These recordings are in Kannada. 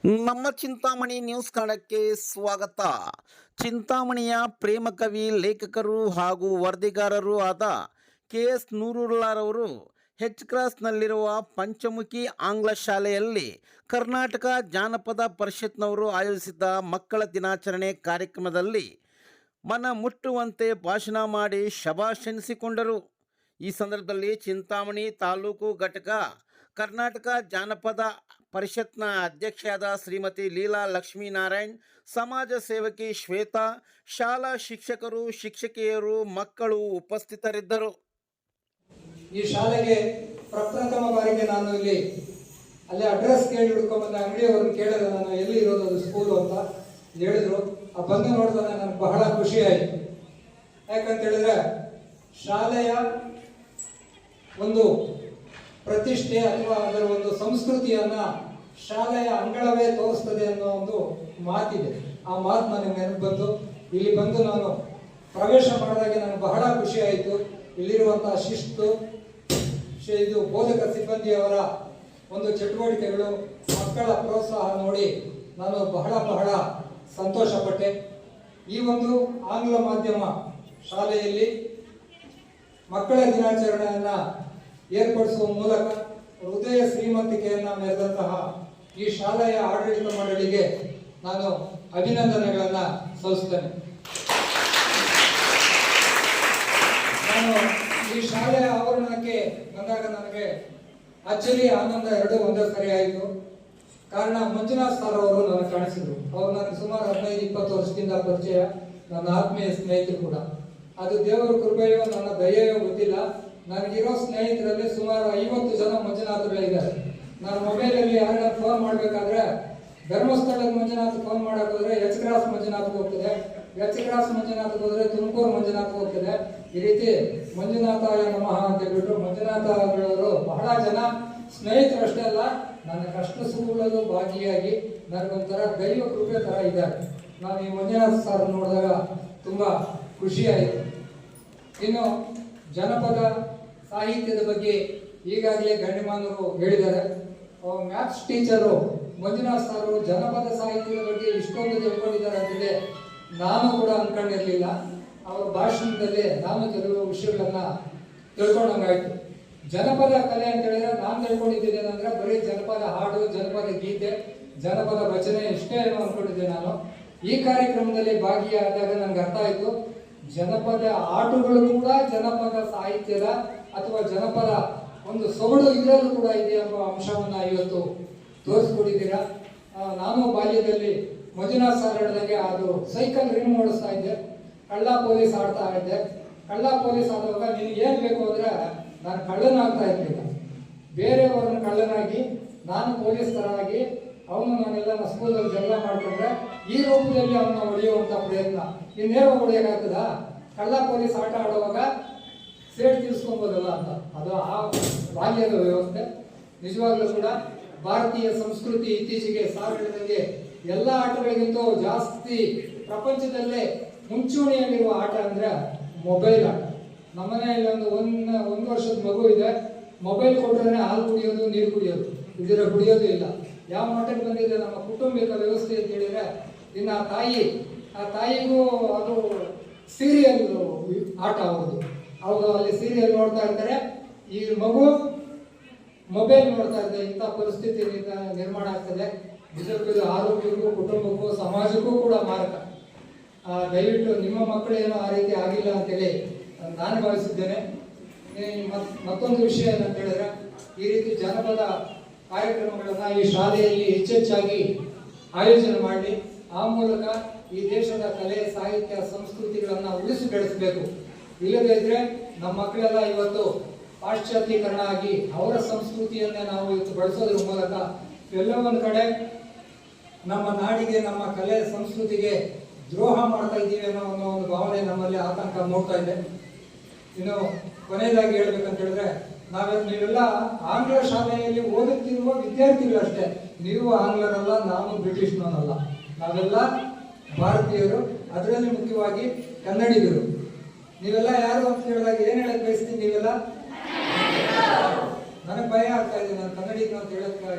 ನಮ್ಮ ಚಿಂತಾಮಣಿ ನ್ಯೂಸ್ ಕನ್ನಡಕ್ಕೆ ಸ್ವಾಗತ. ಚಿಂತಾಮಣಿಯ ಪ್ರೇಮ ಕವಿ, ಲೇಖಕರು ಹಾಗೂ ವರದಿಗಾರರು ಆದ KS ನೂರುಲ್ಲಾರವರು ಹೆಚ್ ಕ್ರಾಸ್ನಲ್ಲಿರುವ ಪಂಚಮುಖಿ ಆಂಗ್ಲ ಶಾಲೆಯಲ್ಲಿ ಕರ್ನಾಟಕ ಜಾನಪದ ಪರಿಷತ್ನವರು ಆಯೋಜಿಸಿದ್ದ ಮಕ್ಕಳ ದಿನಾಚರಣೆ ಕಾರ್ಯಕ್ರಮದಲ್ಲಿ ಮನ ಮುಟ್ಟುವಂತೆ ಭಾಷಣ ಮಾಡಿ ಶಭಾಷ್ ಎನಿಸಿಕೊಂಡರು. ಈ ಸಂದರ್ಭದಲ್ಲಿ ಚಿಂತಾಮಣಿ ತಾಲೂಕು ಘಟಕ ಕರ್ನಾಟಕ ಜಾನಪದ ಪರಿಷತ್ನ ಅಧ್ಯಕ್ಷೆಯಾದ ಶ್ರೀಮತಿ ಲೀಲಾ ಲಕ್ಷ್ಮೀನಾರಾಯಣ್, ಸಮಾಜ ಸೇವಕಿ ಶ್ವೇತಾ, ಶಾಲಾ ಶಿಕ್ಷಕರು, ಶಿಕ್ಷಕಿಯರು, ಮಕ್ಕಳು ಉಪಸ್ಥಿತರಿದ್ದರು. ಈ ಶಾಲೆಗೆ ಪ್ರಪ್ರಥಮ ಬಾರಿಗೆ ನಾನು ಇಲ್ಲಿ ಅಲ್ಲೇ ಅಡ್ರೆಸ್ ಕೇಳಿ ಹುಡ್ಕೊಂಡ್ಬಂದ ಅಂಗಡಿಯವ್ರನ್ನ ಕೇಳಿದೆ, ನಾನು ಎಲ್ಲಿ ಇರೋದು ಅದು ಸ್ಕೂಲು ಅಂತ ಹೇಳಿದ್ರು. ಆ ಬಂದು ನೋಡಿದಾಗ ನನಗೆ ಬಹಳ ಖುಷಿ ಆಯಿತು. ಯಾಕಂತ ಹೇಳಿದ್ರೆ ಶಾಲೆಯ ಒಂದು ಪ್ರತಿಷ್ಠೆ ಅಥವಾ ಅದರ ಒಂದು ಸಂಸ್ಕೃತಿಯನ್ನ ಶಾಲೆಯ ಅಂಗಳವೇ ತೋರಿಸ್ತದೆ ಅನ್ನೋ ಒಂದು ಮಾತಿದೆ. ಆ ಮಾತು ನನಗೆ ನೆನಪು ಬಂತು. ಇಲ್ಲಿ ಬಂದು ನಾನು ಪ್ರವೇಶ ಮಾಡಿದಾಗ ನನಗೆ ಬಹಳ ಖುಷಿ ಆಯಿತು. ಇಲ್ಲಿರುವಂತಹ ಶಿಸ್ತು, ಇದು ಬೋಧಕ ಸಿಬ್ಬಂದಿಯವರ ಒಂದು ಚಟುವಟಿಕೆಗಳು, ಮಕ್ಕಳ ಪ್ರೋತ್ಸಾಹ ನೋಡಿ ನಾನು ಬಹಳ ಸಂತೋಷ ಪಟ್ಟೆ. ಈ ಒಂದು ಆಂಗ್ಲ ಮಾಧ್ಯಮ ಶಾಲೆಯಲ್ಲಿ ಮಕ್ಕಳ ದಿನಾಚರಣೆಯನ್ನ ಏರ್ಪಡಿಸುವ ಮೂಲಕ ಹೃದಯ ಶ್ರೀಮಂತಿಕೆಯನ್ನ ಮೆರೆದಂತಹ ಈ ಶಾಲೆಯ ಆಡಳಿತ ಮಂಡಳಿಗೆ ನಾನು ಅಭಿನಂದನೆಗಳನ್ನ ಸಲ್ಲಿಸ್ತೇನೆ. ನಾನು ಈ ಶಾಲೆಯ ಆವರಣಕ್ಕೆ ಬಂದಾಗ ನನಗೆ ಅಚ್ಚರಿ, ಆನಂದ ಎರಡು ಒಂದೇ ಸರಿ ಆಯಿತು. ಕಾರಣ ಮಂಜುನಾಥ್ ಸರ್ ಅವರು ನನಗೆ ಕಾಣಿಸಿದ್ರು. ಅವರು ನನಗೆ ಸುಮಾರು 15-20 ವರ್ಷದಿಂದ ಪರಿಚಯ, ನನ್ನ ಆತ್ಮೀಯ ಸ್ನೇಹಿತರು ಕೂಡ. ಅದು ದೇವರ ಕೃಪೆಯೋ ನನ್ನ ದಯೆಯೋ ಗೊತ್ತಿಲ್ಲ. ನನಗಿರೋ ಸ್ನೇಹಿತರಲ್ಲಿ ಸುಮಾರು 50 ಜನ ಮಂಜುನಾಥಗಳಿದ್ದಾರೆ. ನಾನು ಮೊಬೈಲಲ್ಲಿ ಯಾರಿಗಾದ್ರು ಫೋನ್ ಮಾಡಬೇಕಾದ್ರೆ ಧರ್ಮಸ್ಥಳದ ಮಂಜುನಾಥ್ ಫೋನ್ ಮಾಡಕ್ ಹೋದ್ರೆ ಎಚ್ ಕ್ರಾಸ್ ಮಂಜುನಾಥ್ ಹೋಗ್ತದೆ, ಎಚ್ ಕ್ರಾಸ್ ಮಂಜುನಾಥ್ ಹೋದ್ರೆ ತುಮಕೂರು ಮಂಜುನಾಥ್ ಹೋಗ್ತದೆ. ಈ ರೀತಿ ಮಂಜುನಾಥಾಯ ನಮಃ ಅಂತ ಹೇಳ್ಬಿಟ್ಟು ಮಂಜುನಾಥಗಳವರು ಬಹಳ ಜನ ಸ್ನೇಹಿತರಷ್ಟೇ ಅಲ್ಲ, ನನ್ನ ಕಷ್ಟ ಸುಖಗಳಲ್ಲೂ ಭಾಗಿಯಾಗಿ ನನಗೊಂಥರ ದೈವ ಕೃಪೆ ತರ ಇದ್ದಾರೆ. ನಾನು ಈ ಮಂಜುನಾಥ್ ಸರ್ ನೋಡಿದಾಗ ತುಂಬಾ ಖುಷಿ ಆಯಿತು. ಇನ್ನು ಜನಪದ ಸಾಹಿತ್ಯದ ಬಗ್ಗೆ ಈಗಾಗಲೇ ಗಣ್ಯಮಾನರು ಹೇಳಿದ್ದಾರೆ. ಮ್ಯಾಥ್ಸ್ ಟೀಚರು ಮಂಜುನಾಥ್ ಸರ್ ಜನಪದ ಸಾಹಿತ್ಯದ ಬಗ್ಗೆ ಇಷ್ಟೊಂದು ತಿಳ್ಕೊಂಡಿದ್ದಾರೆ ಅಂತೇಳಿ ನಾನು ಕೂಡ ಅನ್ಕೊಂಡಿರ್ಲಿಲ್ಲ. ಅವರ ಭಾಷಣದಲ್ಲಿ ನಾನು ಕೆಲವು ವಿಷಯಗಳನ್ನ ತಿಳ್ಕೊಂಡಂಗಾಯ್ತು. ಜನಪದ ಕಲೆ ಅಂತ ಹೇಳಿದ್ರೆ ನಾನು ತಿಳ್ಕೊಂಡಿದ್ದೇನೆ ಅಂದ್ರೆ ಬರೀ ಜನಪದ ಹಾಡು, ಜನಪದ ಗೀತೆ, ಜನಪದ ರಚನೆ ಇಷ್ಟೇ ಏನೋ ಅನ್ಕೊಂಡಿದ್ದೆ ನಾನು. ಈ ಕಾರ್ಯಕ್ರಮದಲ್ಲಿ ಭಾಗಿಯಾದಾಗ ನನ್ಗೆ ಅರ್ಥ ಆಯ್ತು, ಜನಪದ ಆಟಗಳು ಕೂಡ ಜನಪದ ಸಾಹಿತ್ಯದ ಅಥವಾ ಜನಪದ ಒಂದು ಸೊಗಡು ಇದರಲ್ಲೂ ಕೂಡ ಇದೆ ಎಂಬ ಅಂಶವನ್ನ ಇವತ್ತು ತೋರಿಸ್ಕೊಟ್ಟಿದ್ದೀರಾ. ನಾನು ಬಾಲ್ಯದಲ್ಲಿ ಮಂಜುನಾಥ್ ಸರ್ ಹೇಳಿದಾಗೆ ಅದು ಸೈಕಲ್ ರಿಮ್ ಓಡಿಸ್ತಾ ಇದ್ದೆ, ಕಳ್ಳ ಪೊಲೀಸ್ ಆಡ್ತಾ ಇದ್ದೆ. ಕಳ್ಳ ಪೊಲೀಸ್ ಆಡುವಾಗ ನಿನಗೆ ಏನ್ ಬೇಕು ಅಂದ್ರೆ ನಾನು ಕಳ್ಳನಾಗ್ತಾ ಇರ್ಲಿಲ್ಲ, ಬೇರೆಯವ್ರನ್ನ ಕಳ್ಳನಾಗಿ ನಾನು ಪೊಲೀಸ್ ತರಾಗಿ ಅವನು ನಾನೆಲ್ಲ ಸ್ಕೂಲಲ್ಲಿ ಜಗಳ ಮಾಡ್ಕೊಂಡ್ರೆ ಈ ರೂಪದಲ್ಲಿ ಅವನ್ನ ಹೊಡೆಯುವಂತ ಪ್ರಯತ್ನ. ಇನ್ನೇವ ಹೊಡೆಯೋಕ್ಕಾಗ್ತದ? ಕಳ್ಳ ಪೊಲೀಸ್ ಆಟ ಆಡುವಾಗ ಸೇಡ್ ತೀರ್ಸ್ಕೊಬೋದಲ್ಲ ಅಂತ. ಅದು ಆ ಬಾಲ್ಯದ ವ್ಯವಸ್ಥೆ. ನಿಜವಾಗ್ಲೂ ಕೂಡ ಭಾರತೀಯ ಸಂಸ್ಕೃತಿ ಇತ್ತೀಚೆಗೆ ಸಾಗಿದಂಗೆ ಎಲ್ಲ ಆಟಗಳಿಗಿಂತ ಜಾಸ್ತಿ ಪ್ರಪಂಚದಲ್ಲೇ ಮುಂಚೂಣಿಯಲ್ಲಿರುವ ಆಟ ಅಂದ್ರೆ ಮೊಬೈಲ್ ಆಟ. ನಮ್ಮನೆಯಲ್ಲಿ ಒಂದು ವರ್ಷದ ಮಗು ಇದೆ, ಮೊಬೈಲ್ ಕೊಟ್ಟರೆ ಹಾಲು ಕುಡಿಯೋದು, ನೀರು ಕುಡಿಯೋದು, ಇದರ ಕುಡಿಯೋದು ಇಲ್ಲ. ಯಾವ ಮಟ್ಟಕ್ಕೆ ಬಂದಿದೆ ನಮ್ಮ ಕುಟುಂಬಿಕ ವ್ಯವಸ್ಥೆ ಅಂತ ಹೇಳಿದ್ರೆ, ಇನ್ನು ಆ ತಾಯಿಗೂ ಅದು ಸೀರಿಯಲ್ ಆಟ ಆಗೋದು. ಅವರು ಅಲ್ಲಿ ಸೀರಿಯಲ್ ನೋಡ್ತಾ ಇರ್ತಾರೆ, ಈ ಮಗು ಮೊಬೈಲ್ ನೋಡ್ತಾ ಇದ್ದೆ. ಇಂಥ ಪರಿಸ್ಥಿತಿ ನಿರ್ಮಾಣ ಆಗ್ತದೆ. ನಿಜಕ್ಕೂ ಆರೋಗ್ಯಕ್ಕೂ, ಕುಟುಂಬಕ್ಕೂ, ಸಮಾಜಕ್ಕೂ ಕೂಡ ಮಾರಕ. ದಯವಿಟ್ಟು ನಿಮ್ಮ ಮಕ್ಕಳೇನೋ ಆ ರೀತಿ ಆಗಿಲ್ಲ ಅಂತೇಳಿ ನಾನು ಭಾವಿಸಿದ್ದೇನೆ. ಮತ್ತೊಂದು ವಿಷಯ ಏನಂತ ಹೇಳಿದ್ರೆ, ಈ ರೀತಿ ಜನಪದ ಕಾರ್ಯಕ್ರಮಗಳನ್ನ ಈ ಶಾಲೆಯಲ್ಲಿ ಹೆಚ್ಚೆಚ್ಚಾಗಿ ಆಯೋಜನೆ ಮಾಡಿ ಆ ಮೂಲಕ ಈ ದೇಶದ ಕಲೆ, ಸಾಹಿತ್ಯ, ಸಂಸ್ಕೃತಿಗಳನ್ನ ಉಳಿಸಿ ಬೆಳೆಸಬೇಕು. ಇಲ್ಲದೇ ಇದ್ರೆ ನಮ್ಮ ಮಕ್ಕಳೆಲ್ಲ ಇವತ್ತು ಪಾಶ್ಚಾತ್ಯೀಕರಣ ಆಗಿ ಅವರ ಸಂಸ್ಕೃತಿಯನ್ನೇ ನಾವು ಇವತ್ತು ಬಳಸೋದ್ರ ಮೂಲಕ ಎಲ್ಲೋ ಒಂದು ಕಡೆ ನಮ್ಮ ನಾಡಿಗೆ, ನಮ್ಮ ಕಲೆ, ಸಂಸ್ಕೃತಿಗೆ ದ್ರೋಹ ಮಾಡ್ತಾ ಇದ್ದೀವಿ ಅನ್ನೋ ಒಂದು ಭಾವನೆ ನಮ್ಮಲ್ಲಿ ಆತಂಕ ಮೂಡ್ತಾ ಇದೆ. ಇನ್ನು ಕೊನೆಯದಾಗಿ ಹೇಳ್ಬೇಕಂತ ಹೇಳಿದ್ರೆ, ನೀವೆಲ್ಲ ಆಂಗ್ಲ ಶಾಲೆಯಲ್ಲಿ ಓದುತ್ತಿರುವ ವಿದ್ಯಾರ್ಥಿಗಳಷ್ಟೇ. ನೀವು ಆಂಗ್ಲರಲ್ಲ, ನಾನು ಬ್ರಿಟಿಷ್ನವನಲ್ಲ, ನಾವೆಲ್ಲ ಭಾರತೀಯರು, ಅದರಲ್ಲಿ ಮುಖ್ಯವಾಗಿ ಕನ್ನಡಿಗರು. ನೀವೆಲ್ಲ ಯಾರು ಅಂತ ಹೇಳಿದಾಗ ಏನ್ ಹೇಳಕ್ ಬಯಸ್ತೀನಿ? ನೀವೆಲ್ಲ ನನಗೆ ಭಯ ಆಗ್ತಾ ಇದೆ, ನಾನು ಕನ್ನಡಿಗರು ಅಂತ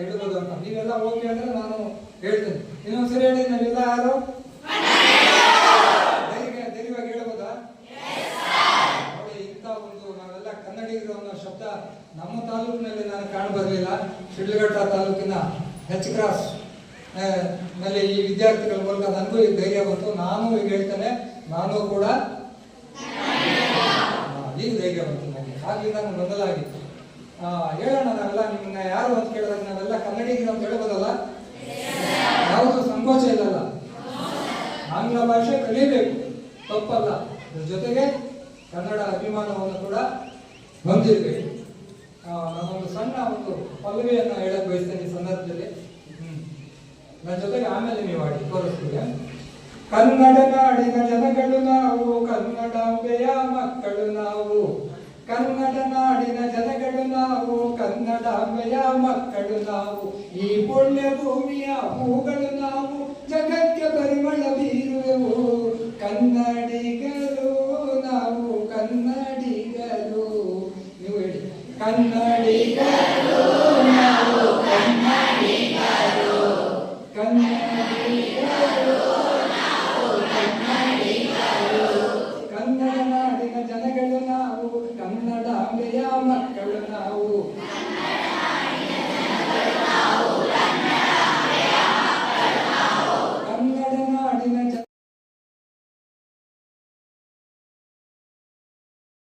ಹೇಳ್ಬೋದು ಅಂತ. ನೀವೆಲ್ಲ ಓಕೆ ಅಂದ್ರೆ ನಾನು ಹೇಳ್ತೇನೆ. ಇನ್ನೊಂದ್ಸರಿ ಹೇಳಿ, ನಾವೆಲ್ಲ ಯಾರು ಧೈರ್ಯವಾಗಿ ಹೇಳ್ಬೋದಾ? ನೋಡಿ, ಇಂಥ ಒಂದು ನಾವೆಲ್ಲ ಕನ್ನಡಿಗರು ಅನ್ನೋ ಶಬ್ದ ನಮ್ಮ ತಾಲೂಕಿನಲ್ಲಿ ನಾನು ಕಾಣಬರಲಿಲ್ಲ. ಶಿಡ್ಲಘಟ್ಟ ತಾಲೂಕಿನ ಹೆಚ್ ಕ್ರಾಸ್ ನಲ್ಲಿ ಈ ವಿದ್ಯಾರ್ಥಿಗಳ ಮೂಲಕ ನನಗೂ ಈಗ ಧೈರ್ಯ ಬಂತು. ನಾನು ಈಗ ಹೇಳ್ತೇನೆ, ನಾನು ಕೂಡ ಈಗ ಧೈರ್ಯ ಬಂತು ನನಗೆ. ಹಾಗೆ ನಾನು ಬದಲಾಗಿತ್ತು. ಹೇಳೋಣ, ನಾವೆಲ್ಲ ನಿಮ್ಮನ್ನ ಯಾರು ಅಂತ ಕೇಳಿದಾಗ ನಾವೆಲ್ಲ ಕನ್ನಡಿಗರು ಅಂತ ಹೇಳ್ಬೋದಲ್ಲ? ಯಾವುದು ಸಂಕೋಚ ಇಲ್ಲಲ್ಲ. ಆಂಗ್ಲ ಭಾಷೆ ಕಲಿಬೇಕು, ತಪ್ಪಲ್ಲ. ಅದ್ರ ಜೊತೆಗೆ ಕನ್ನಡ ಅಭಿಮಾನವನ್ನು ಕೂಡ ಹೊಂದಿರಬೇಕು. ನಾನೊಂದು ಸಣ್ಣ ಒಂದು ಪಲ್ಲವಿಯನ್ನು ಹೇಳಕ್ ಬಯಸ್ತೇನೆ ಈ ಸಂದರ್ಭದಲ್ಲಿ. ನನ್ನ ಜೊತೆಗೆ ಆಮೇಲೆ ನೀವು ಆಡಿ ತೋರಿಸ್ತೀವಿ. ಕನ್ನಡ ನಾಡಿನ ಜನ